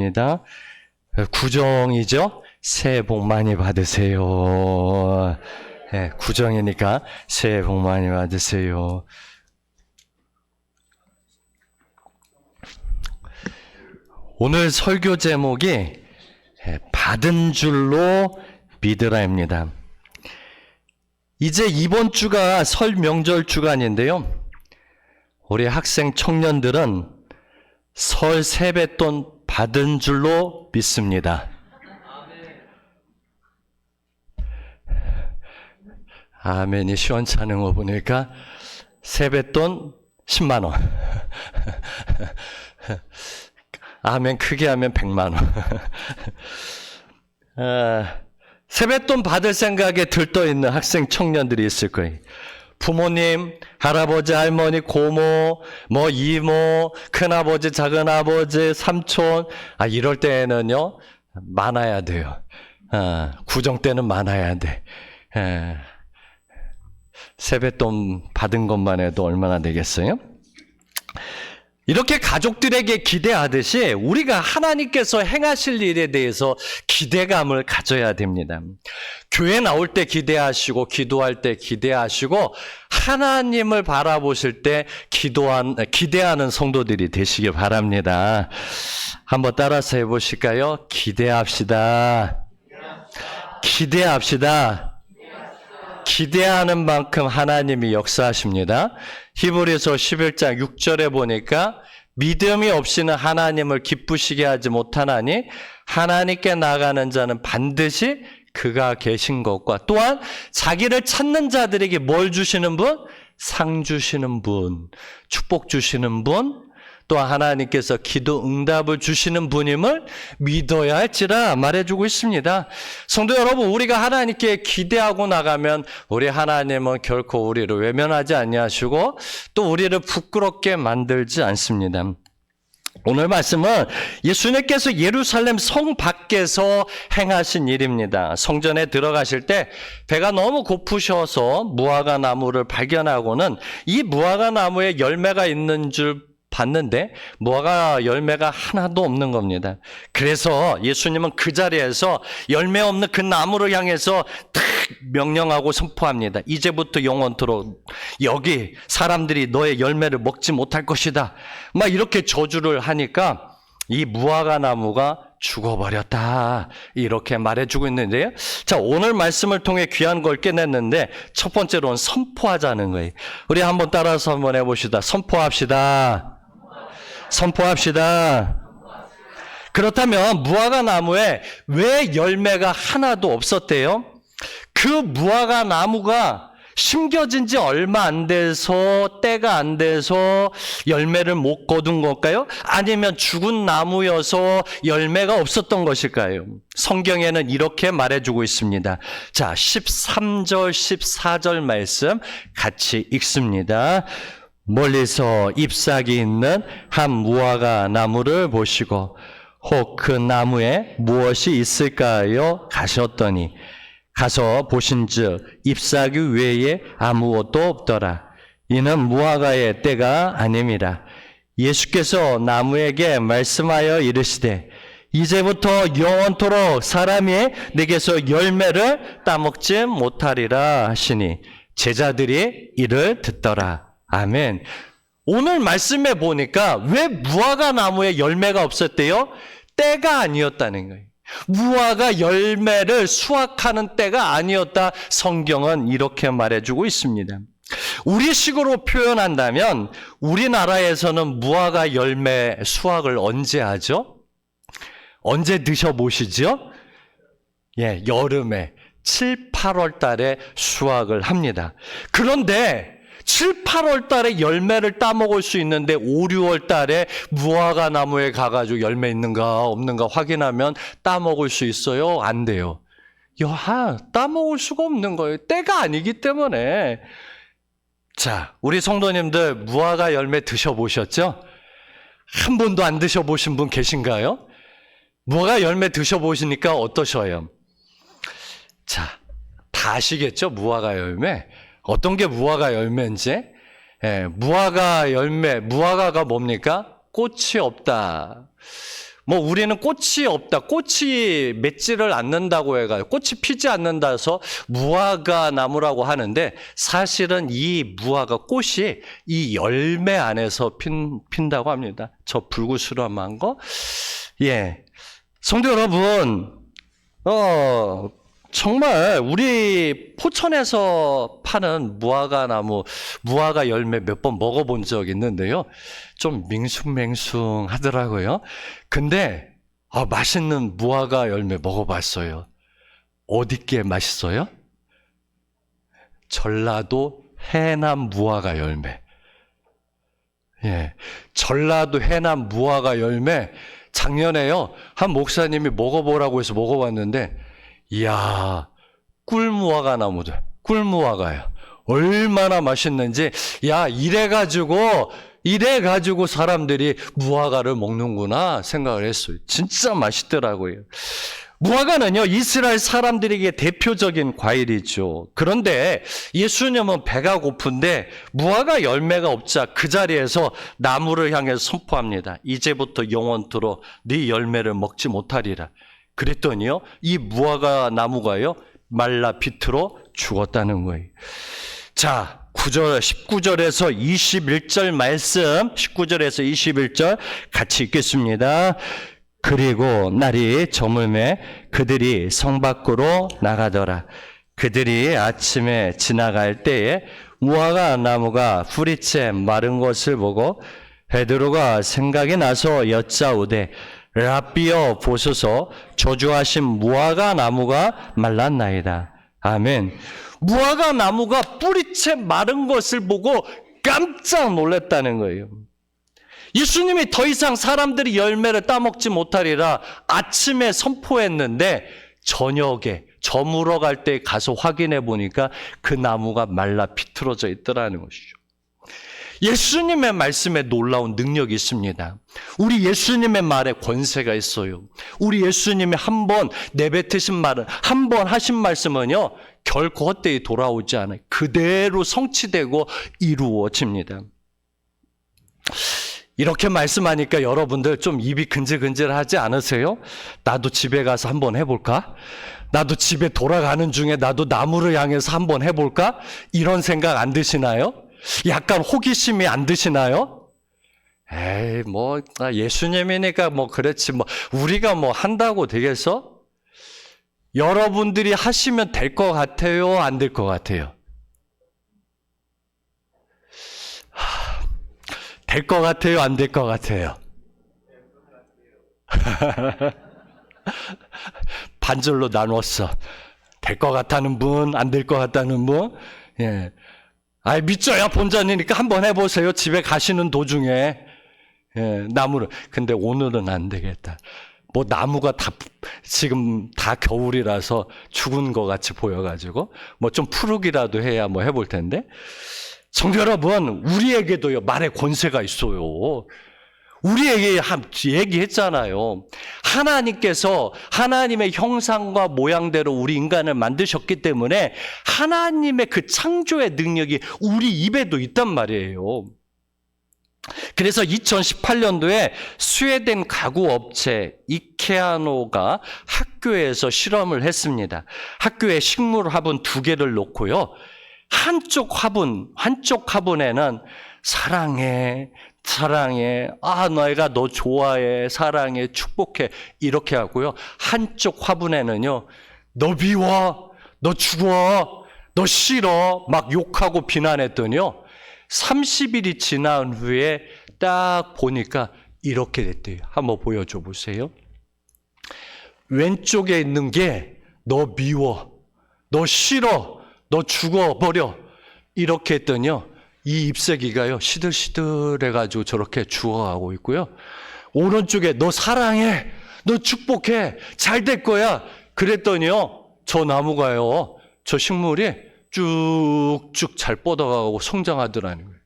입니다. 구정이죠? 새해 복 많이 받으세요. 네, 구정이니까 새해 복 많이 받으세요. 오늘 설교 제목이 받은 줄로 믿으라입니다. 이제 이번 주가 설 명절 주간인데요. 우리 학생 청년들은 설 세뱃돈 받은 줄로 믿습니다. 아멘이 시원찮은 거 보니까 세뱃돈 10만 원. 아멘 크게 하면 100만 원. 세뱃돈 받을 생각에 들떠있는 학생 청년들이 있을 거예요. 부모님, 할아버지, 할머니, 고모, 이모, 큰아버지, 작은아버지, 삼촌, 이럴 때에는요, 많아야 돼요. 구정 때는 많아야 돼. 세뱃돈 받은 것만 해도 얼마나 되겠어요? 이렇게 가족들에게 기대하듯이 우리가 하나님께서 행하실 일에 대해서 기대감을 가져야 됩니다. 교회 나올 때 기대하시고 기도할 때 기대하시고 하나님을 바라보실 때 기대하는 성도들이 되시길 바랍니다. 한번 따라서 해보실까요? 기대합시다. 기대합시다. 기대하는 만큼 하나님이 역사하십니다. 히브리서 11장 6절에 보니까 믿음이 없이는 하나님을 기쁘시게 하지 못하나니 하나님께 나가는 자는 반드시 그가 계신 것과 또한 자기를 찾는 자들에게 뭘 주시는 분? 상 주시는 분, 축복 주시는 분, 또 하나님께서 기도 응답을 주시는 분임을 믿어야 할지라 말해주고 있습니다. 성도 여러분, 우리가 하나님께 기대하고 나가면 우리 하나님은 결코 우리를 외면하지 아니하시고 또 우리를 부끄럽게 만들지 않습니다. 오늘 말씀은 예수님께서 예루살렘 성 밖에서 행하신 일입니다. 성전에 들어가실 때 배가 너무 고프셔서 무화과 나무를 발견하고는 이 무화과 나무에 열매가 있는 줄 봤는데 무화과 열매가 하나도 없는 겁니다. 그래서 예수님은 그 자리에서 열매 없는 그 나무를 향해서 딱 명령하고 선포합니다. 이제부터 영원토록 여기 사람들이 너의 열매를 먹지 못할 것이다. 막 이렇게 저주를 하니까 이 무화과 나무가 죽어버렸다. 이렇게 말해주고 있는데요. 자, 오늘 말씀을 통해 귀한 걸 깨냈는데 첫 번째로는 선포하자는 거예요. 우리 한번 따라서 한번 해봅시다. 선포합시다. 선포합시다. 그렇다면 무화과 나무에 왜 열매가 하나도 없었대요? 그 무화과 나무가 심겨진 지 얼마 안 돼서 때가 안 돼서 열매를 못 거둔 걸까요? 아니면 죽은 나무여서 열매가 없었던 것일까요? 성경에는 이렇게 말해주고 있습니다. 자, 13절 14절 말씀 같이 읽습니다. 멀리서 잎사귀 있는 한 무화과 나무를 보시고 혹 그 나무에 무엇이 있을까요? 가셨더니 가서 보신즉 잎사귀 외에 아무것도 없더라. 이는 무화과의 때가 아님이라. 예수께서 나무에게 말씀하여 이르시되 이제부터 영원토록 사람이 내게서 열매를 따먹지 못하리라 하시니 제자들이 이를 듣더라. 아멘. 오늘 말씀에 보니까 왜 무화과 나무에 열매가 없었대요? 때가 아니었다는 거예요. 무화과 열매를 수확하는 때가 아니었다. 성경은 이렇게 말해주고 있습니다. 우리식으로 표현한다면 우리나라에서는 무화과 열매 수확을 언제 하죠? 언제 드셔보시죠? 여름에 7, 8월 달에 수확을 합니다. 그런데 7, 8월 달에 열매를 따먹을 수 있는데 5, 6월 달에 무화과 나무에 가가지고 열매 있는가 없는가 확인하면 따먹을 수 있어요? 안 돼요. 따먹을 수가 없는 거예요. 때가 아니기 때문에. 자, 우리 성도님들 무화과 열매 드셔보셨죠? 한 번도 안 드셔보신 분 계신가요? 무화과 열매 드셔보시니까 어떠셔요? 자, 다 아시겠죠? 무화과 열매. 어떤 게 무화과 열매인지? 무화과 열매, 무화과가 뭡니까? 꽃이 없다. 뭐 우리는 꽃이 없다, 꽃이 맺지를 않는다고 해가지고 꽃이 피지 않는다 해서 무화과 나무라고 하는데, 사실은 이 무화과 꽃이 이 열매 안에서 핀다고 합니다. 저 불구스름한 거. 예, 성도 여러분, 정말 우리 포천에서 파는 무화과 나무, 무화과 열매 몇 번 먹어본 적 있는데요. 좀 밍숭맹숭하더라고요. 근데 맛있는 무화과 열매 먹어봤어요. 어디께 맛있어요? 전라도 해남 무화과 열매. 예, 전라도 해남 무화과 열매 작년에요. 한 목사님이 먹어보라고 해서 먹어봤는데, 이야, 꿀무화과 나무들, 꿀무화과요. 얼마나 맛있는지, 야, 이래가지고 사람들이 무화과를 먹는구나 생각을 했어요. 진짜 맛있더라고요. 무화과는요, 이스라엘 사람들에게 대표적인 과일이죠. 그런데 예수님은 배가 고픈데 무화과 열매가 없자 그 자리에서 나무를 향해서 선포합니다. 이제부터 영원토록 네 열매를 먹지 못하리라. 그랬더니요, 이 무화과 나무가요, 말라 비틀어 죽었다는 거예요. 자, 19절에서 21절 말씀, 19절에서 21절 같이 읽겠습니다. 그리고 날이 저물매 그들이 성 밖으로 나가더라. 그들이 아침에 지나갈 때에 무화과 나무가 뿌리째 마른 것을 보고 베드로가 생각이 나서 여짜오되, 랍비여 보소서, 저주하신 무화과 나무가 말랐나이다. 아멘. 무화과 나무가 뿌리채 마른 것을 보고 깜짝 놀랐다는 거예요. 예수님이 더 이상 사람들이 열매를 따먹지 못하리라 아침에 선포했는데, 저녁에 저물어 갈 때 가서 확인해 보니까 그 나무가 말라 비틀어져 있더라는 것이죠. 예수님의 말씀에 놀라운 능력이 있습니다. 우리 예수님의 말에 권세가 있어요. 우리 예수님이 한 번 내뱉으신 말은, 한 번 하신 말씀은요, 결코 헛되이 돌아오지 않아요. 그대로 성취되고 이루어집니다. 이렇게 말씀하니까 여러분들 좀 입이 근질근질하지 않으세요? 나도 집에 가서 한번 해볼까? 나도 집에 돌아가는 중에 나도 나무를 향해서 한번 해볼까? 이런 생각 안 드시나요? 약간 호기심이 안 드시나요? 에이, 예수님이니까 그렇지, 우리가 한다고 되겠어? 여러분들이 하시면 될 것 같아요? 안 될 것 같아요? 될 것 같아요? 안 될 것 같아요? 반절로 나눴어. 될 것 같다는 분, 안 될 것 같다는 분. 예. 믿져야 본전이니까 한번 해보세요. 집에 가시는 도중에. 예, 나무를. 근데 오늘은 안 되겠다. 나무가 지금 다 겨울이라서 죽은 것 같이 보여가지고, 좀 푸르기라도 해야 해볼 텐데. 성도 여러분, 우리에게도요, 말의 권세가 있어요. 우리에게 얘기했잖아요. 하나님께서 하나님의 형상과 모양대로 우리 인간을 만드셨기 때문에 하나님의 그 창조의 능력이 우리 입에도 있단 말이에요. 그래서 2018년도에 스웨덴 가구 업체 이케아노가 학교에서 실험을 했습니다. 학교에 식물 화분 2개를 놓고요. 한쪽 화분에는 사랑해, 내가 너 좋아해, 사랑해, 축복해, 이렇게 하고요. 한쪽 화분에는요, 너 미워, 너 죽어, 너 싫어, 막 욕하고 비난했더니요, 30일이 지난 후에 딱 보니까 이렇게 됐대요. 한번 보여줘 보세요. 왼쪽에 있는 게 너 미워, 너 싫어, 너 죽어버려, 이렇게 했더니요, 이 잎사귀가요, 시들시들해가지고 저렇게 죽어가고 있고요. 오른쪽에 너 사랑해, 너 축복해, 잘 될 거야. 그랬더니요, 저 나무가요, 저 식물이 쭉쭉 잘 뻗어가고 성장하더라는 거예요.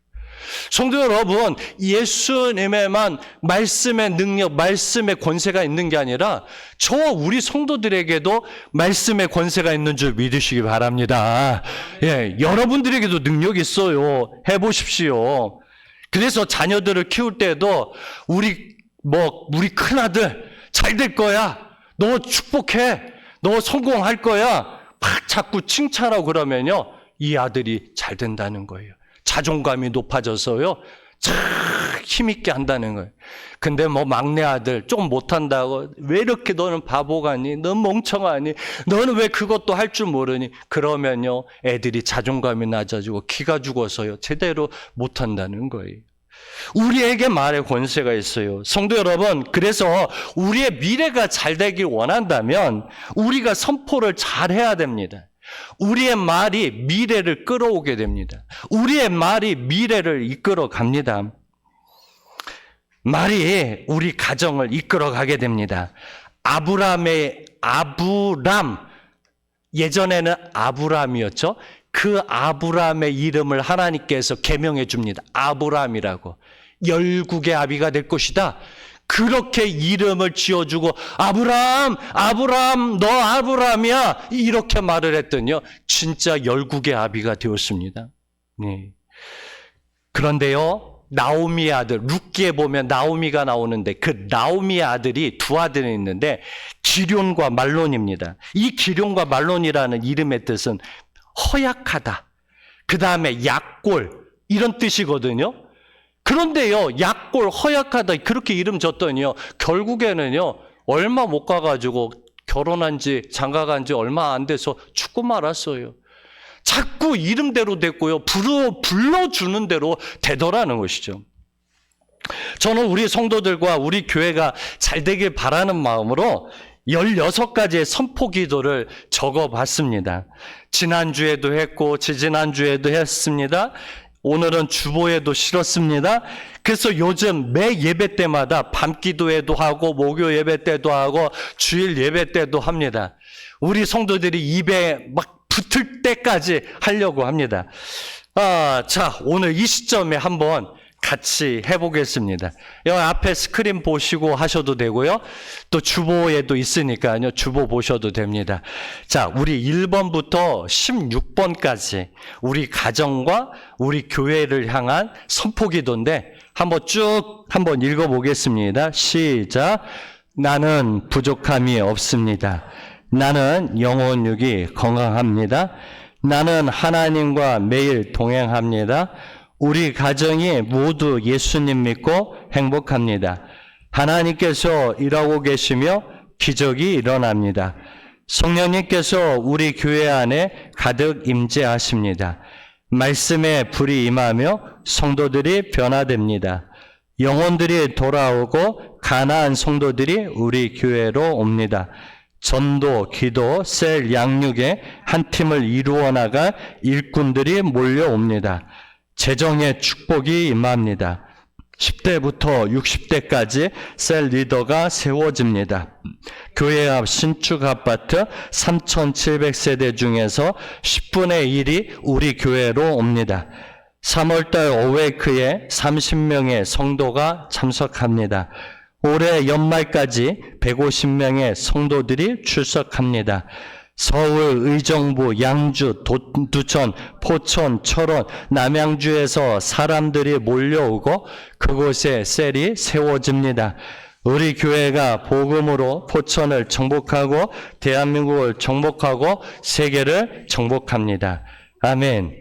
성도 여러분, 예수님의만 말씀의 능력, 말씀의 권세가 있는 게 아니라 저와 우리 성도들에게도 말씀의 권세가 있는 줄 믿으시기 바랍니다. 예, 여러분들에게도 능력이 있어요. 해보십시오. 그래서 자녀들을 키울 때도 우리 큰아들, 잘 될 거야. 너 축복해. 너 성공할 거야. 막 자꾸 칭찬하고 그러면요. 이 아들이 잘 된다는 거예요. 자존감이 높아져서요. 참 힘있게 한다는 거예요. 근데 뭐 막내 아들 좀 못한다고 왜 이렇게 너는 바보 같니? 넌 멍청하니? 너는 왜 그것도 할 줄 모르니? 그러면요. 애들이 자존감이 낮아지고 기가 죽어서요. 제대로 못한다는 거예요. 우리에게 말의 권세가 있어요. 성도 여러분, 그래서 우리의 미래가 잘 되길 원한다면 우리가 선포를 잘 해야 됩니다. 우리의 말이 미래를 끌어오게 됩니다. 우리의 말이 미래를 이끌어 갑니다. 말이 우리 가정을 이끌어 가게 됩니다. 아브람, 예전에는 아브람이었죠. 그 아브람의 이름을 하나님께서 계명해 줍니다. 아브람이라고. 열국의 아비가 될 것이다. 그렇게 이름을 지어주고 아브람 너 아브람이야 이렇게 말을 했더니요. 진짜 열국의 아비가 되었습니다. 네. 그런데요. 나오미의 아들, 룻기에 보면 나오미가 나오는데 그 나오미의 아들이 두 아들이 있는데 기럨과 말론입니다. 이 기럨과 말론이라는 이름의 뜻은 허약하다. 그 다음에 약골 이런 뜻이거든요. 그런데요, 약골, 허약하다 그렇게 이름 줬더니요. 결국에는요. 얼마 못 가가지고 결혼한 지 장가간 지 얼마 안 돼서 죽고 말았어요. 자꾸 이름대로 됐고요. 불러주는 대로 되더라는 것이죠. 저는 우리 성도들과 우리 교회가 잘 되길 바라는 마음으로 16가지의 선포 기도를 적어봤습니다. 지난주에도 했고 지지난주에도 했습니다. 오늘은 주보에도 실었습니다. 그래서 요즘 매 예배 때마다 밤 기도회도 하고 목요 예배 때도 하고 주일 예배 때도 합니다. 우리 성도들이 입에 막 붙을 때까지 하려고 합니다. 자, 오늘 이 시점에 한번 같이 해보겠습니다. 여기 앞에 스크린 보시고 하셔도 되고요. 또 주보에도 있으니까요. 주보 보셔도 됩니다. 자, 우리 1번부터 16번까지 우리 가정과 우리 교회를 향한 선포기도인데 한번 읽어보겠습니다. 시작. 나는 부족함이 없습니다. 나는 영혼육이 건강합니다. 나는 하나님과 매일 동행합니다. 우리 가정이 모두 예수님 믿고 행복합니다. 하나님께서 일하고 계시며 기적이 일어납니다. 성령님께서 우리 교회 안에 가득 임재하십니다. 말씀에 불이 임하며 성도들이 변화됩니다. 영혼들이 돌아오고 가나안 성도들이 우리 교회로 옵니다. 전도, 기도, 셀, 양육에 한 팀을 이루어 나갈 일꾼들이 몰려옵니다. 재정의 축복이 임합니다. 10대부터 60대까지 셀 리더가 세워집니다. 교회 앞 신축 아파트 3,700세대 중에서 10분의 1이 우리 교회로 옵니다. 3월달 어웨이크에 30명의 성도가 참석합니다. 올해 연말까지 150명의 성도들이 출석합니다. 서울, 의정부, 양주, 두천, 포천, 철원, 남양주에서 사람들이 몰려오고 그곳에 셀이 세워집니다. 우리 교회가 복음으로 포천을 정복하고 대한민국을 정복하고 세계를 정복합니다. 아멘.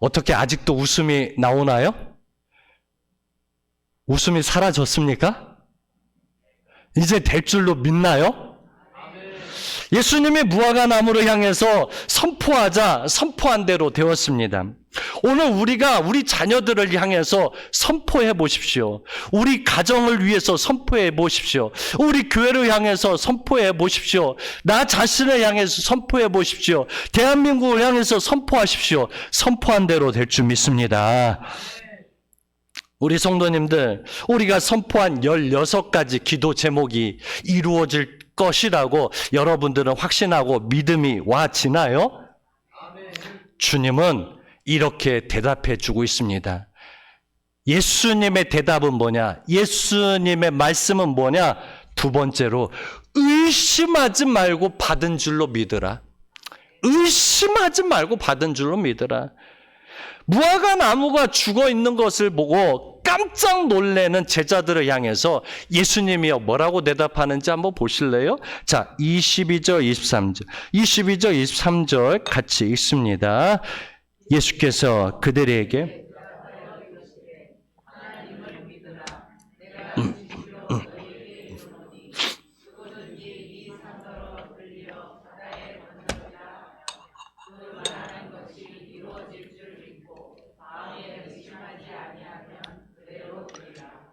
어떻게 아직도 웃음이 나오나요? 웃음이 사라졌습니까? 이제 될 줄로 믿나요? 예수님이 무화과나무를 향해서 선포한 대로 되었습니다. 오늘 우리가 우리 자녀들을 향해서 선포해 보십시오. 우리 가정을 위해서 선포해 보십시오. 우리 교회를 향해서 선포해 보십시오. 나 자신을 향해서 선포해 보십시오. 대한민국을 향해서 선포하십시오. 선포한 대로 될 줄 믿습니다. 우리 성도님들, 우리가 선포한 16가지 기도 제목이 이루어질 것이라고 여러분들은 확신하고 믿음이 와지나요? 주님은 이렇게 대답해 주고 있습니다. 예수님의 대답은 뭐냐? 예수님의 말씀은 뭐냐? 두 번째로 의심하지 말고 받은 줄로 믿으라. 의심하지 말고 받은 줄로 믿으라. 무화과 나무가 죽어 있는 것을 보고 깜짝 놀래는 제자들을 향해서 예수님이요 뭐라고 대답하는지 한번 보실래요? 자, 22절, 23절. 22절, 23절 같이 읽습니다. 예수께서 그들에게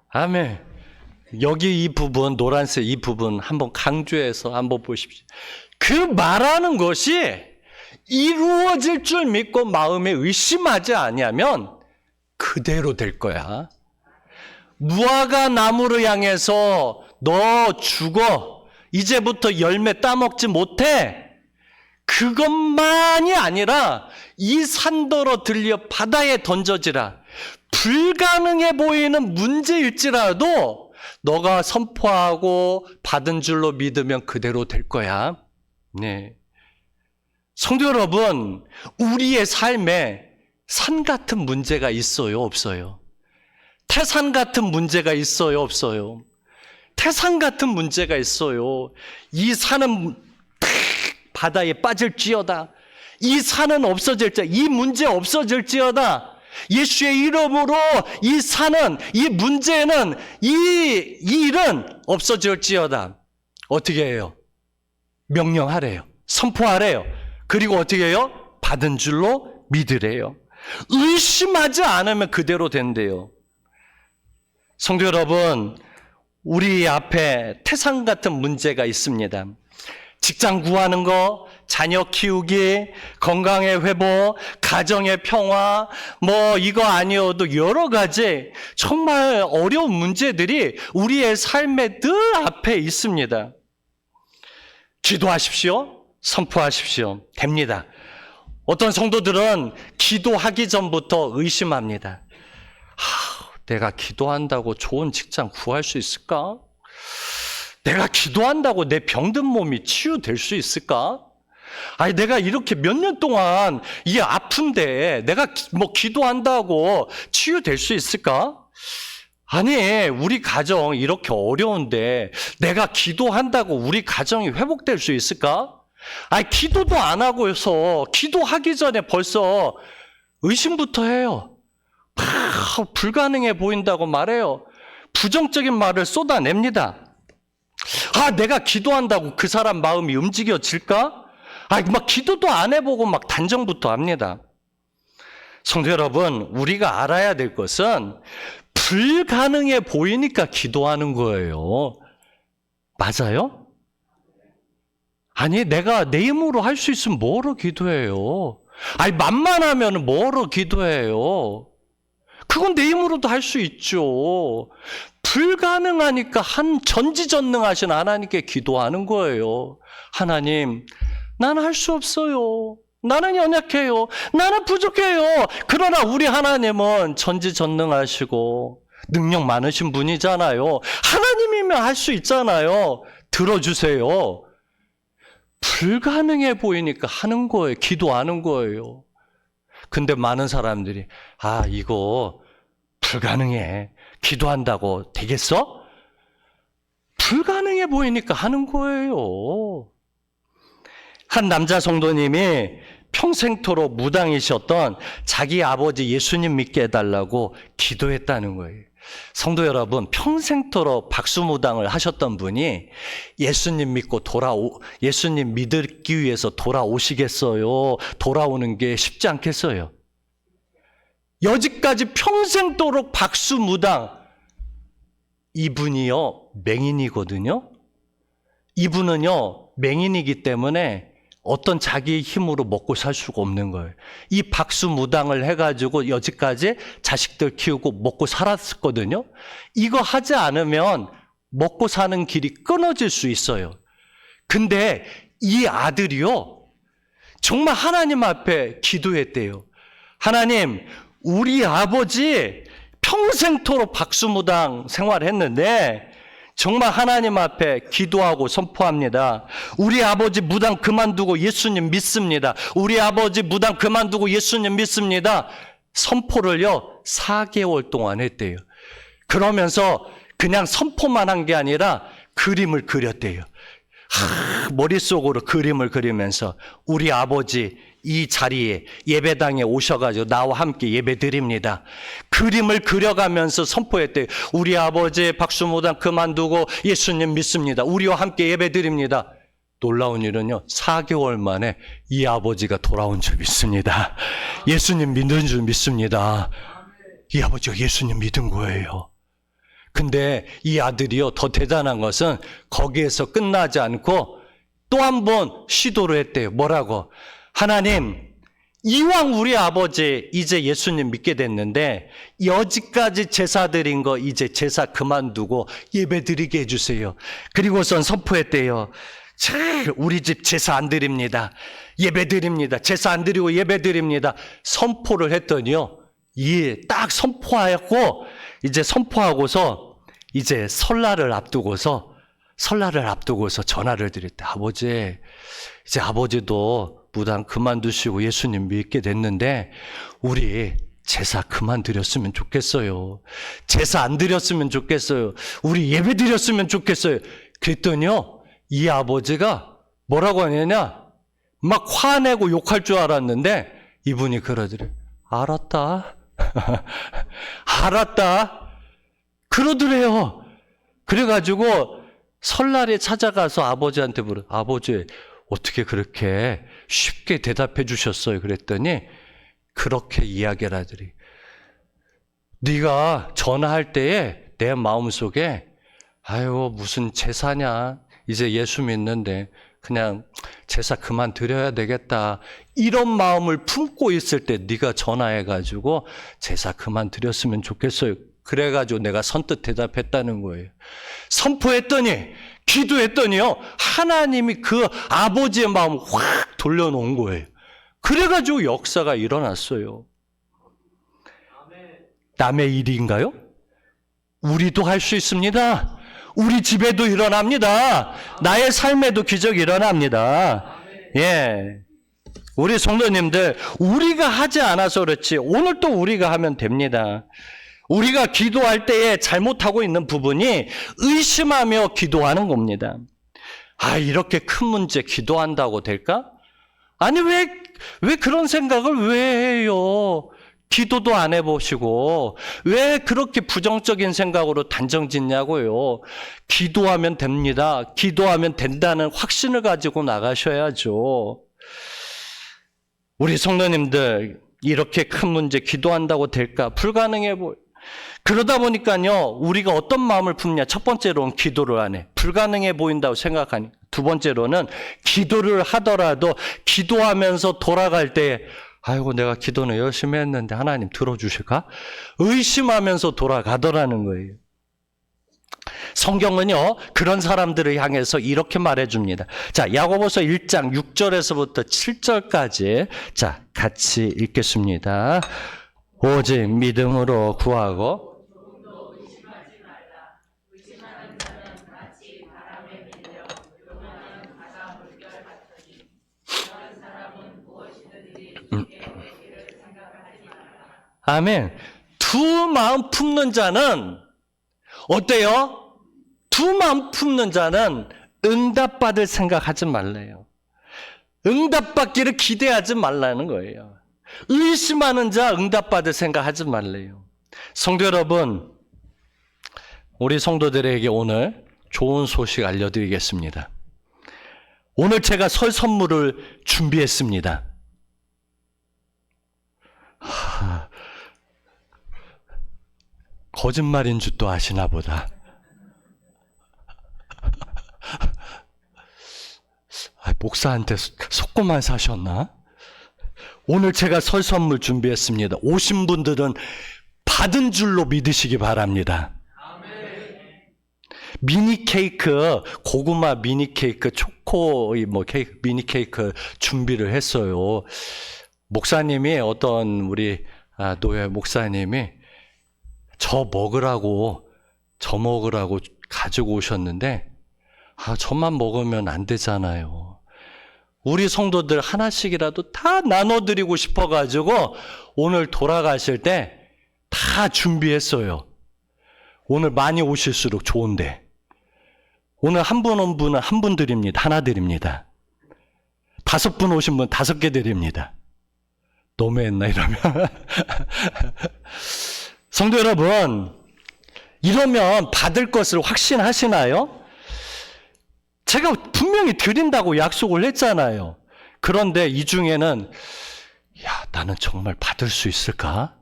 아멘. 여기 이 부분, 노란색 이 부분 한번 강조해서 한번 보십시오. 그 말하는 것이 이루어질 줄 믿고 마음에 의심하지 아니하면 그대로 될 거야. 무화과 나무를 향해서 너 죽어. 이제부터 열매 따먹지 못해. 그것만이 아니라 이 산더러 들려 바다에 던져지라. 불가능해 보이는 문제일지라도 너가 선포하고 받은 줄로 믿으면 그대로 될 거야. 네. 성도 여러분, 우리의 삶에 산 같은 문제가 있어요, 없어요? 태산 같은 문제가 있어요, 없어요? 태산 같은 문제가 있어요. 이 산은 바다에 빠질지어다. 이 산은 없어질지어다. 이 문제 없어질지어다. 예수의 이름으로 이 산은, 이 문제는, 이 일은 없어질지어다. 어떻게 해요? 명령하래요. 선포하래요. 그리고 어떻게 해요? 받은 줄로 믿으래요. 의심하지 않으면 그대로 된대요. 성도 여러분, 우리 앞에 태산 같은 문제가 있습니다. 직장 구하는 거, 자녀 키우기, 건강의 회복, 가정의 평화, 이거 아니어도 여러 가지 정말 어려운 문제들이 우리의 삶의 늘 앞에 있습니다. 기도하십시오. 선포하십시오. 됩니다. 어떤 성도들은 기도하기 전부터 의심합니다. 내가 기도한다고 좋은 직장 구할 수 있을까? 내가 기도한다고 내 병든 몸이 치유될 수 있을까? 아니, 내가 이렇게 몇 년 동안 이게 아픈데 내가 기도한다고 치유될 수 있을까? 아니, 우리 가정 이렇게 어려운데 내가 기도한다고 우리 가정이 회복될 수 있을까? 아니, 기도도 안 하고서 기도하기 전에 벌써 의심부터 해요. 불가능해 보인다고 말해요. 부정적인 말을 쏟아냅니다. 내가 기도한다고 그 사람 마음이 움직여질까? 기도도 안 해보고 단정부터 합니다. 성도 여러분, 우리가 알아야 될 것은 불가능해 보이니까 기도하는 거예요. 맞아요? 아니, 내가 내 힘으로 할 수 있으면 뭐로 기도해요? 만만하면 뭐로 기도해요? 그건 내 힘으로도 할 수 있죠. 불가능하니까 전지전능하신 하나님께 기도하는 거예요. 하나님, 나는 할 수 없어요. 나는 연약해요. 나는 부족해요. 그러나 우리 하나님은 전지전능하시고 능력 많으신 분이잖아요. 하나님이면 할 수 있잖아요. 들어주세요. 불가능해 보이니까 하는 거예요. 기도하는 거예요. 근데 많은 사람들이 이거 불가능해. 기도한다고 되겠어? 불가능해 보이니까 하는 거예요. 한 남자 성도님이 평생토록 무당이셨던 자기 아버지 예수님 믿게 해달라고 기도했다는 거예요. 성도 여러분, 평생토록 박수무당을 하셨던 분이 예수님 믿고 예수님 믿기 위해서 돌아오시겠어요? 돌아오는 게 쉽지 않겠어요? 여지까지 평생토록 박수무당, 이분이요 맹인이거든요. 이분은요 맹인이기 때문에 어떤 자기의 힘으로 먹고 살 수가 없는 거예요. 이 박수무당을 해가지고 여지까지 자식들 키우고 먹고 살았거든요. 이거 하지 않으면 먹고 사는 길이 끊어질 수 있어요. 근데 이 아들이요 정말 하나님 앞에 기도했대요. 하나님, 우리 아버지 평생토록 박수무당 생활했는데 정말 하나님 앞에 기도하고 선포합니다. 우리 아버지 무당 그만두고 예수님 믿습니다. 우리 아버지 무당 그만두고 예수님 믿습니다. 선포를요 4개월 동안 했대요. 그러면서 그냥 선포만 한 게 아니라 그림을 그렸대요. 머릿속으로 그림을 그리면서 우리 아버지 이 자리에 예배당에 오셔가지고 나와 함께 예배 드립니다. 그림을 그려가면서 선포했대요. 우리 아버지 박수무당 그만두고 예수님 믿습니다. 우리와 함께 예배 드립니다. 놀라운 일은요 4개월 만에 이 아버지가 돌아온 줄 믿습니다. 예수님 믿는 줄 믿습니다. 이 아버지가 예수님 믿은 거예요. 근데 이 아들이요 더 대단한 것은 거기에서 끝나지 않고 또 한 번 시도를 했대요. 뭐라고? 하나님, 이왕 우리 아버지 이제 예수님 믿게 됐는데 여지까지 제사 드린 거 이제 제사 그만두고 예배 드리게 해주세요. 그리고선 선포했대요. 우리 집 제사 안 드립니다. 예배 드립니다. 제사 안 드리고 예배 드립니다. 선포를 했더니요. 딱 선포하고 이제 선포하고서 이제 설날을 앞두고서 전화를 드릴 때 아버지 이제 아버지도 무당 그만두시고 예수님 믿게 됐는데 우리 제사 그만 드렸으면 좋겠어요. 제사 안 드렸으면 좋겠어요. 우리 예배 드렸으면 좋겠어요. 그랬더니요 이 아버지가 뭐라고 하냐냐 막 화내고 욕할 줄 알았는데 이분이 그러더래요. 알았다. 알았다. 그러더래요. 그래가지고 설날에 찾아가서 아버지한테 물어. 아버지 어떻게 그렇게 쉽게 대답해 주셨어요? 그랬더니 그렇게 이야기를 하더니 네가 전화할 때에 내 마음속에 아유 무슨 제사냐 이제 예수 믿는데 그냥 제사 그만 드려야 되겠다 이런 마음을 품고 있을 때 네가 전화해가지고 제사 그만 드렸으면 좋겠어요. 그래가지고 내가 선뜻 대답했다는 거예요. 선포했더니 기도했더니요 하나님이 그 아버지의 마음을 확 돌려놓은 거예요. 그래가지고 역사가 일어났어요. 남의 일인가요? 우리도 할 수 있습니다. 우리 집에도 일어납니다. 나의 삶에도 기적이 일어납니다. 예, 우리 성도님들 우리가 하지 않아서 그렇지 오늘 또 우리가 하면 됩니다. 우리가 기도할 때에 잘못하고 있는 부분이 의심하며 기도하는 겁니다. 아, 이렇게 큰 문제 기도한다고 될까? 아니, 왜 그런 생각을 왜 해요? 기도도 안 해보시고, 왜 그렇게 부정적인 생각으로 단정 짓냐고요? 기도하면 됩니다. 기도하면 된다는 확신을 가지고 나가셔야죠. 우리 성도님들, 이렇게 큰 문제 기도한다고 될까? 불가능해 보여요. 그러다 보니까요, 우리가 어떤 마음을 품냐? 첫 번째로는 기도를 안 해. 불가능해 보인다고 생각하니. 두 번째로는 기도를 하더라도 기도하면서 돌아갈 때, 아이고, 내가 기도는 열심히 했는데 하나님 들어주실까? 의심하면서 돌아가더라는 거예요. 성경은요, 그런 사람들을 향해서 이렇게 말해줍니다. 자, 야고보서 1장 6절에서부터 7절까지, 자, 같이 읽겠습니다. 오직 믿음으로 구하고 아멘. 두 마음 품는 자는 어때요? 두 마음 품는 자는 응답받을 생각하지 말래요. 응답받기를 기대하지 말라는 거예요. 의심하는 자 응답받을 생각하지 말래요. 성도 여러분, 우리 성도들에게 오늘 좋은 소식 알려드리겠습니다. 오늘 제가 설 선물을 준비했습니다. 거짓말인 줄 또 아시나 보다. 목사한테 속고만 사셨나? 오늘 제가 설 선물 준비했습니다. 오신 분들은 받은 줄로 믿으시기 바랍니다. 미니 케이크, 고구마 미니 케이크, 초코 케이크, 미니 케이크 준비를 했어요. 목사님이 어떤 우리 노예 목사님이 저 먹으라고 가지고 오셨는데 저만 먹으면 안 되잖아요. 우리 성도들 하나씩이라도 다 나눠드리고 싶어가지고 오늘 돌아가실 때 다 준비했어요. 오늘 많이 오실수록 좋은데 오늘 한 분 온 분은 한 분 드립니다. 하나 드립니다. 5분 오신 분 5개 드립니다. 너무했나 이러면. 성도 여러분, 이러면 받을 것을 확신하시나요? 제가 분명히 드린다고 약속을 했잖아요. 그런데 이 중에는 나는 정말 받을 수 있을까?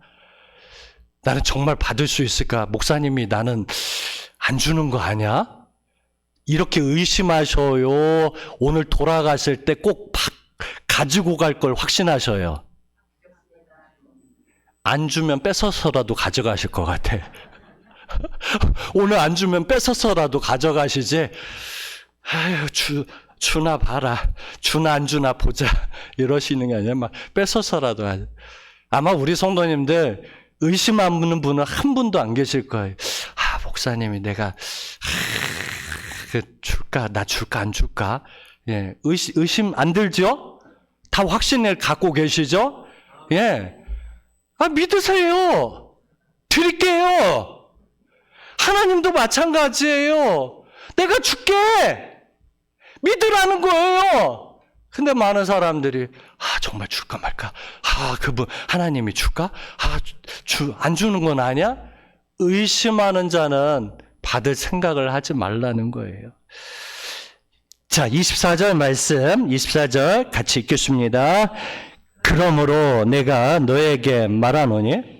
나는 정말 받을 수 있을까? 목사님이 나는 안 주는 거 아니야? 이렇게 의심하셔요. 오늘 돌아가실 때 꼭 가지고 갈 걸 확신하셔요. 안 주면 뺏어서라도 가져가실 것 같아. 오늘 안 주면 뺏어서라도 가져가시지. 아유, 주나 봐라. 주나 안 주나 보자. 이러시는 게 아니라 막 뺏어서라도 하죠. 아마 우리 성도님들 의심하는 분은 한 분도 안 계실 거예요. 목사님이 내가 줄까? 나 줄까? 안 줄까? 예, 의심 안 들죠? 다 확신을 갖고 계시죠? 예. 믿으세요. 드릴게요. 하나님도 마찬가지예요. 내가 줄게. 믿으라는 거예요. 근데 많은 사람들이 정말 줄까 말까? 그분 하나님이 줄까? 안 주는 건 아니야? 의심하는 자는 받을 생각을 하지 말라는 거예요. 자, 24절 말씀, 24절 같이 읽겠습니다. 그러므로 내가 너에게 말하노니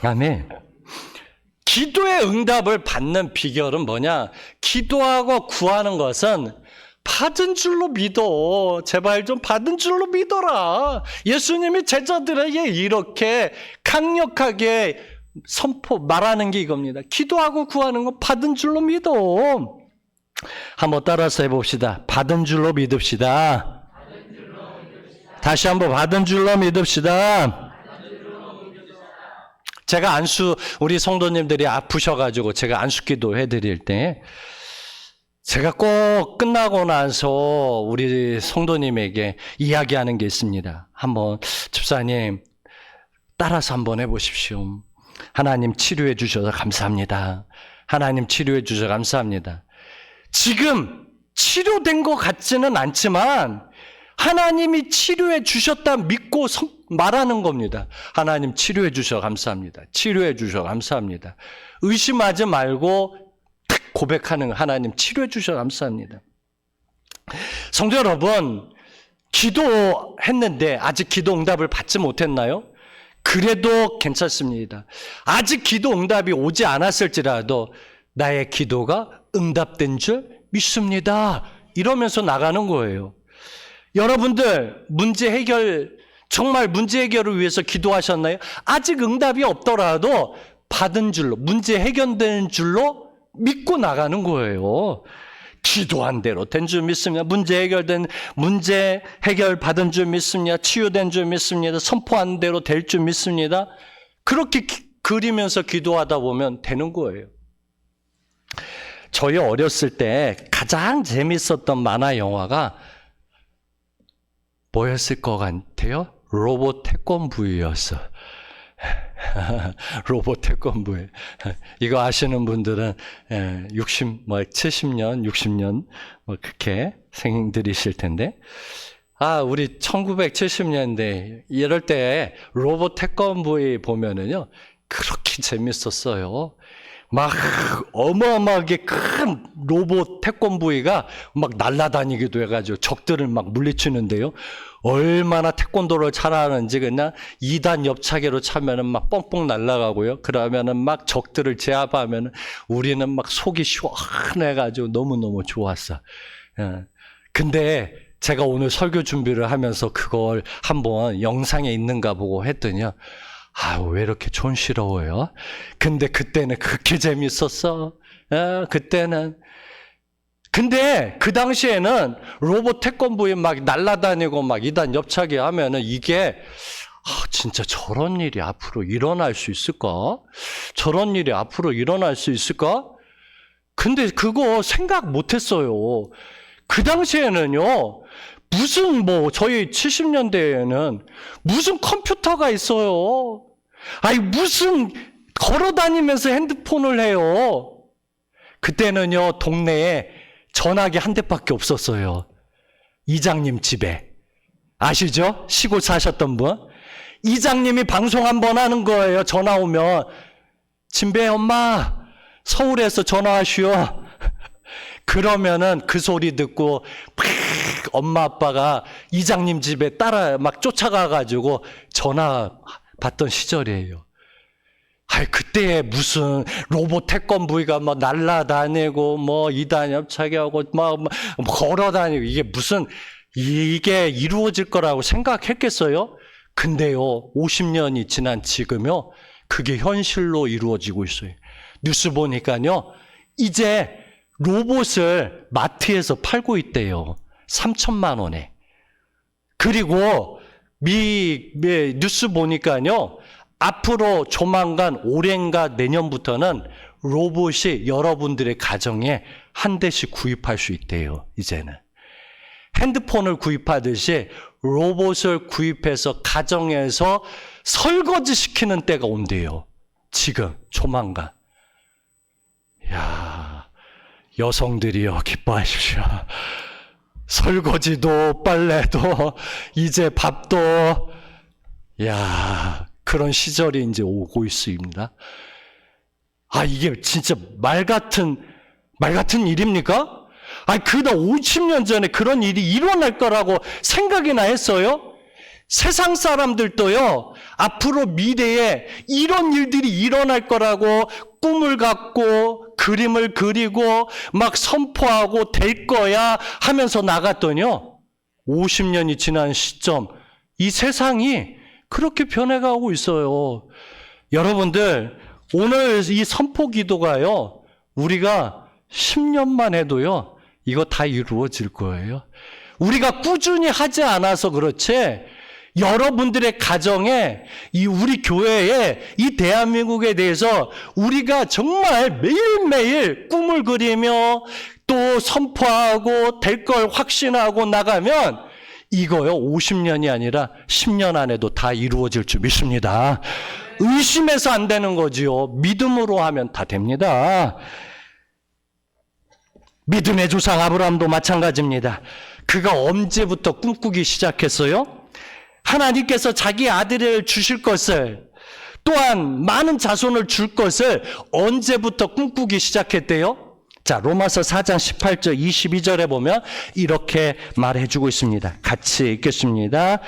아멘. 기도의 응답을 받는 비결은 뭐냐? 기도하고 구하는 것은 받은 줄로 믿어. 제발 좀 받은 줄로 믿어라. 예수님이 제자들에게 이렇게 강력하게 말하는 게 이겁니다. 기도하고 구하는 건 받은 줄로 믿어. 한번 따라서 해봅시다. 받은 줄로 믿읍시다. 다시 한번 받은 줄로 믿읍시다. 제가 우리 성도님들이 아프셔가지고 제가 안수기도 해드릴 때 제가 꼭 끝나고 나서 우리 성도님에게 이야기하는 게 있습니다. 한번 집사님 따라서 한번 해보십시오. 하나님 치료해 주셔서 감사합니다. 하나님 치료해 주셔서 감사합니다. 지금 치료된 것 같지는 않지만 하나님이 치료해 주셨다 믿고 말하는 겁니다. 하나님 치료해 주셔서 감사합니다. 치료해 주셔서 감사합니다. 의심하지 말고 딱 고백하는 하나님 치료해 주셔서 감사합니다. 성도 여러분, 기도했는데 아직 기도 응답을 받지 못했나요? 그래도 괜찮습니다. 아직 기도 응답이 오지 않았을지라도 나의 기도가 응답된 줄 믿습니다. 이러면서 나가는 거예요. 여러분들 정말 문제 해결을 위해서 기도하셨나요? 아직 응답이 없더라도 받은 줄로, 문제 해결된 줄로 믿고 나가는 거예요. 기도한 대로 된 줄 믿습니다. 문제 해결 받은 줄 믿습니다. 치유된 줄 믿습니다. 선포한 대로 될 줄 믿습니다. 그렇게 그리면서 기도하다 보면 되는 거예요. 저희 어렸을 때 가장 재밌었던 만화 영화가 뭐였을 것 같아요? 로봇 태권부였어. 로봇 태권부에. 이거 아시는 분들은 70년, 60년 그렇게 생들이실 텐데. 우리 1970년대 이럴 때 로봇 태권부에 보면은요. 그렇게 재밌었어요. 막 어마어마하게 큰 로봇 태권부이가 막 날아다니기도 해가지고 적들을 막 물리치는데요. 얼마나 태권도를 잘하는지 그냥 2단 옆차기로 차면은 막 뻥뻥 날아가고요. 그러면은 막 적들을 제압하면은 우리는 막 속이 시원해가지고 너무너무 좋았어. 근데 제가 오늘 설교 준비를 하면서 그걸 한번 영상에 있는가 보고 했더니요. 왜 이렇게 촌스러워요? 근데 그때는 그렇게 재밌었어. 그때는. 근데 그 당시에는 로봇 태권부에 막 날아다니고 막 2단 옆차기 하면은 이게 진짜 저런 일이 앞으로 일어날 수 있을까? 저런 일이 앞으로 일어날 수 있을까? 근데 그거 생각 못 했어요. 그 당시에는요, 무슨 저희 70년대에는 무슨 컴퓨터가 있어요. 아니, 무슨 걸어 다니면서 핸드폰을 해요. 그때는요, 동네에 전화기 한 대밖에 없었어요. 이장님 집에. 아시죠? 시골 사셨던 분. 이장님이 방송 한번 하는 거예요. 전화 오면. 진배 엄마, 서울에서 전화하시오. 그러면은 그 소리 듣고 엄마 아빠가 이장님 집에 따라 막 쫓아가가지고 전화 받던 시절이에요. 그때 무슨 로봇 태권브이가 날라다니고 이단 협착하고 막 걸어다니고 이게 이루어질 거라고 생각했겠어요? 근데요, 50년이 지난 지금요, 그게 현실로 이루어지고 있어요. 뉴스 보니까요, 이제 로봇을 마트에서 팔고 있대요. 3천만 원에. 그리고 뉴스 보니까요, 앞으로 조만간 올해인가 내년부터는 로봇이 여러분들의 가정에 한 대씩 구입할 수 있대요, 이제는. 핸드폰을 구입하듯이 로봇을 구입해서 가정에서 설거지 시키는 때가 온대요. 지금, 조만간. 여성들이여, 기뻐하십시오. 설거지도, 빨래도, 이제 밥도, 그런 시절이 이제 오고 있습니다. 이게 진짜 말 같은 일입니까? 그다 50년 전에 그런 일이 일어날 거라고 생각이나 했어요? 세상 사람들도요, 앞으로 미래에 이런 일들이 일어날 거라고 꿈을 갖고 그림을 그리고 막 선포하고 될 거야 하면서 나갔더니요, 50년이 지난 시점, 이 세상이 그렇게 변해가고 있어요. 여러분들, 오늘 이 선포 기도가요, 우리가 10년만 해도요, 이거 다 이루어질 거예요. 우리가 꾸준히 하지 않아서 그렇지, 여러분들의 가정에, 우리 교회에, 이 대한민국에 대해서 우리가 정말 매일매일 꿈을 그리며 또 선포하고 될 걸 확신하고 나가면 이거요, 50년이 아니라 10년 안에도 다 이루어질 줄 믿습니다. 의심해서 안 되는 거지요. 믿음으로 하면 다 됩니다. 믿음의 조상 아브라함도 마찬가지입니다. 그가 언제부터 꿈꾸기 시작했어요? 하나님께서 자기 아들을 주실 것을, 또한 많은 자손을 줄 것을 언제부터 꿈꾸기 시작했대요? 자, 로마서 4장 18절 22절에 보면 이렇게 말해주고 있습니다. 같이 읽겠습니다.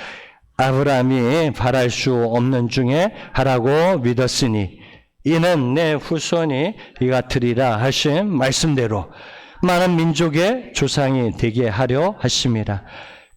아브라함이 바랄 수 없는 중에 하라고 믿었으니 이는 내 후손이 이가 되리라 하신 말씀대로 많은 민족의 조상이 되게 하려 하심이라.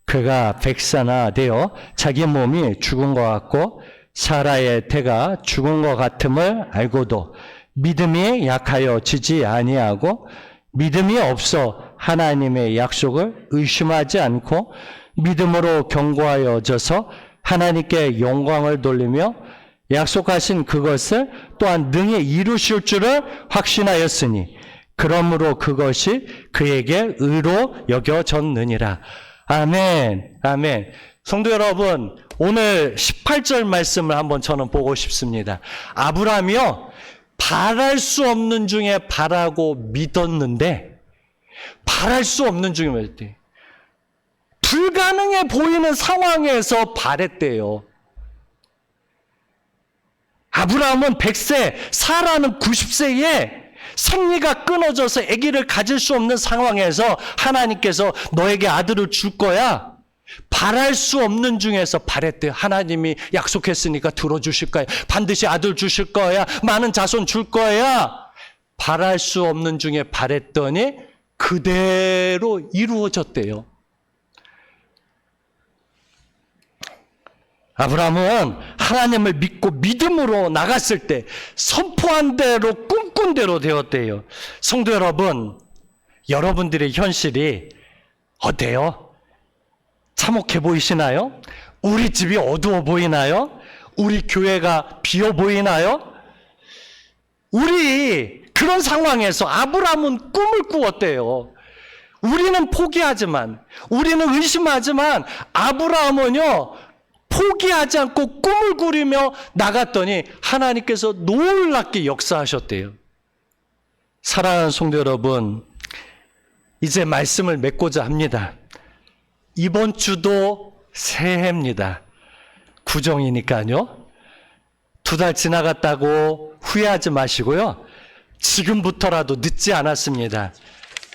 그가 백사나 되어 자기 몸이 죽은 것 같고 사라의 태가 죽은 것 같음을 알고도 믿음이 약하여 지지 아니하고 믿음이 없어 하나님의 약속을 의심하지 않고 믿음으로 견고하여져서 하나님께 영광을 돌리며 약속하신 그것을 또한 능히 이루실 줄을 확신하였으니 그러므로 그것이 그에게 의로 여겨졌느니라. 아멘, 아멘. 성도 여러분, 오늘 18절 말씀을 한번 저는 보고 싶습니다. 아브라함이요, 바랄 수 없는 중에 바라고 믿었는데, 바랄 수 없는 중에 믿었대. 불가능해 보이는 상황에서 바랬대요. 아브라함은 100세, 사라는 90세에 생리가 끊어져서 아기를 가질 수 없는 상황에서 하나님께서 너에게 아들을 줄 거야. 바랄 수 없는 중에서 바랬대요. 하나님이 약속했으니까 들어주실 거야. 반드시 아들 주실 거야. 많은 자손 줄 거야. 바랄 수 없는 중에 바랬더니 그대로 이루어졌대요. 아브라함은 하나님을 믿고 믿음으로 나갔을 때 선포한 대로 꿈꾼 대로 되었대요. 성도 여러분, 여러분들의 현실이 어때요? 참혹해 보이시나요? 우리 집이 어두워 보이나요? 우리 교회가 비어 보이나요? 우리 그런 상황에서 아브라함은 꿈을 꾸었대요. 우리는 포기하지만, 우리는 의심하지만 아브라함은요, 포기하지 않고 꿈을 꾸리며 나갔더니 하나님께서 놀랍게 역사하셨대요. 사랑하는 성도 여러분, 이제 말씀을 맺고자 합니다. 이번 주도 새해입니다. 구정이니까요. 2달 지나갔다고 후회하지 마시고요. 지금부터라도 늦지 않았습니다.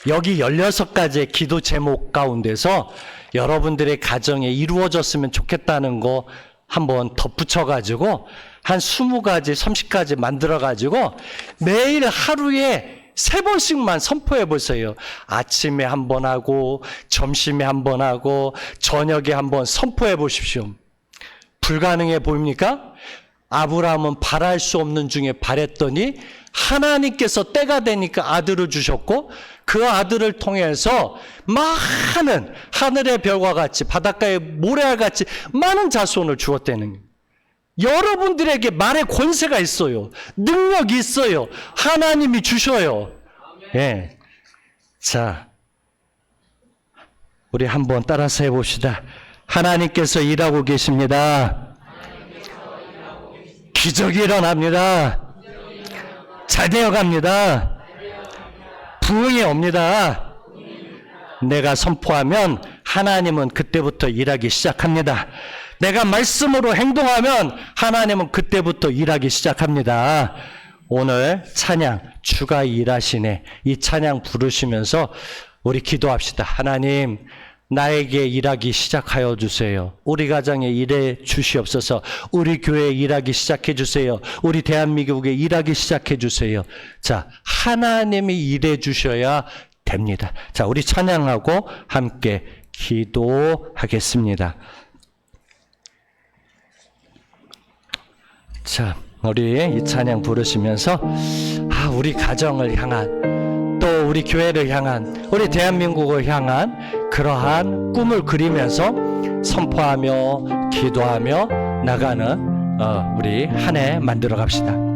여기 16가지의 기도 제목 가운데서 여러분들의 가정에 이루어졌으면 좋겠다는 거 한번 덧붙여가지고 한 20가지, 30가지 만들어가지고 매일 하루에 3번씩만 선포해 보세요. 아침에 한 번 하고, 점심에 한 번 하고, 저녁에 한 번 선포해 보십시오. 불가능해 보입니까? 아브라함은 바랄 수 없는 중에 바랬더니 하나님께서 때가 되니까 아들을 주셨고, 그 아들을 통해서 많은 하늘의 별과 같이 바닷가의 모래알 같이 많은 자손을 주었다는 거예요. 여러분들에게 말의 권세가 있어요. 능력이 있어요. 하나님이 주셔요. 예. 자, 우리 한번 따라서 해봅시다. 하나님께서 일하고 계십니다. 기적이 일어납니다. 잘 되어갑니다. 부흥이 옵니다. 내가 선포하면 하나님은 그때부터 일하기 시작합니다. 내가 말씀으로 행동하면 하나님은 그때부터 일하기 시작합니다. 오늘 찬양, 주가 일하시네, 이 찬양 부르시면서 우리 기도합시다. 하나님, 나에게 일하기 시작하여 주세요. 우리 가정에 일해 주시옵소서. 우리 교회에 일하기 시작해 주세요. 우리 대한민국에 일하기 시작해 주세요. 자, 하나님이 일해 주셔야 됩니다. 자, 우리 찬양하고 함께 기도하겠습니다. 자, 우리 이 찬양 부르시면서 우리 가정을 향한, 또 우리 교회를 향한, 우리 대한민국을 향한 그러한 꿈을 그리면서 선포하며 기도하며 나가는 우리 한 해 만들어 갑시다.